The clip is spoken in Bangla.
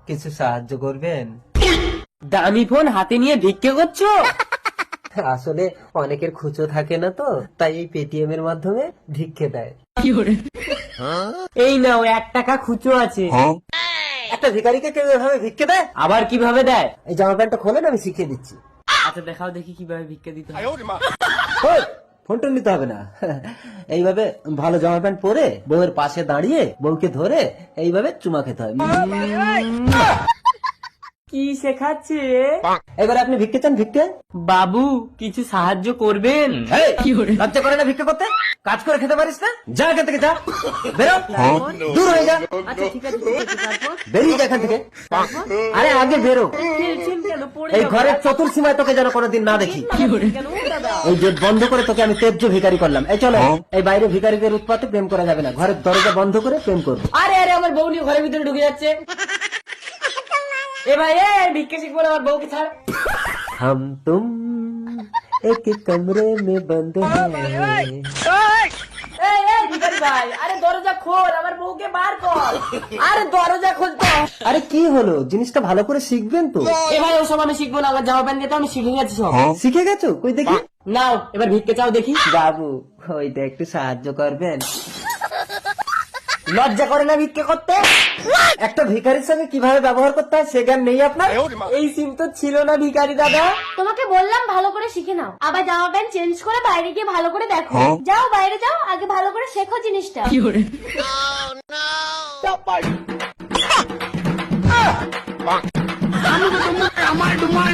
কিছু সাহায্য করবেন? দামি ফোন হাতে নিয়ে ভিক্ষে করছো? আসলে অনেকের খুচো থাকে না তো, তাই এই পেটিএম এর মাধ্যমে ভিক্ষে দেয়। এই নাও 1 টাকা খুচো আছে। একটা ভিখারিকে কেউ এভাবে ভিক্ষে দেয়? আবার কিভাবে দেয়? এই জামা প্যান্টটা খোলেন, আমি শিখিয়ে দিচ্ছি। আচ্ছা দেখাও দেখি কিভাবে ভিক্ষে দিতে হয়। ওই, ফোনটা নিতে হবে না। এইভাবে ভালো জামা প্যান্ট পরে বউয়ের পাশে দাঁড়িয়ে বউকে ধরে এইভাবে চুমা খেতে হয়। কি শেখাচ্ছে? এবার আপনি ভিক্ষে চান? ভিক্ষে? বাবু কিছু সাহায্য করবেন? লজ্জা করে না ভিক্ষে করতে? কাজ করে খেতে পারিস না? যা এখান থেকে, যা বেরো, দূর হয়ে যা, আচ্ছা ঠিক আছে ঠিক আছে, তারপর? বেরিয়ে যা এখান থেকে। আরে আগে বেরো, খেলছেন কেন? পড়ে এই যাবো। ঘরের চতুর্সীমায় তোকে যেন কোনোদিন না দেখি। কেন দাদা? এই গেট বন্ধ করে তোকে আমি তেজ্য ভিখারি করলাম। এই চলো, এই বাইরে ভিখারিদের উৎপাতে প্রেম করা যাবে না, ঘরের দরজা বন্ধ করে প্রেম করবো। আরে আরে আমার বউ নিয়ে ঘরের ভিতরে ঢুকে যাচ্ছে। এ ভাই এ ভিক্ষে শিখবো না, আমার বউকে ছাড়। हम तुम एक कमरे में बंद हैं। এই এই ভিখারি ভাই, আরে দরজা খোল, আমার বউকে বার কর। আরে দরজা খোল তো। আরে কি হলো, জিনিসটা ভালো করে শিখবেন তো। এ ভাই ওসব আমি শিখবো না, আমার জামা প্যান্ট দিয়ে তো আমি শিখে গেছি সব। শিখে গেছো? কই দেখি। নাও এবার ভিক্ষে চাও দেখি। বাবু ওইটা একটু সাহায্য করবেন? লজ্জা করে না ভিক্ষে করতে? একটা ভিখারির সঙ্গে কিভাবে ব্যবহার করতে হয় সে জ্ঞান নেই আপনার? এই সিম তো ছিল না ভিখারি দাদা। তোমাকে বললাম ভালো করে শিখে নাও, আবার জামা প্যান্ট চেঞ্জ করে বাইরে গিয়ে ভালো করে দেখো। যাও বাইরে যাও, আগে ভালো করে শেখো জিনিসটা। আমার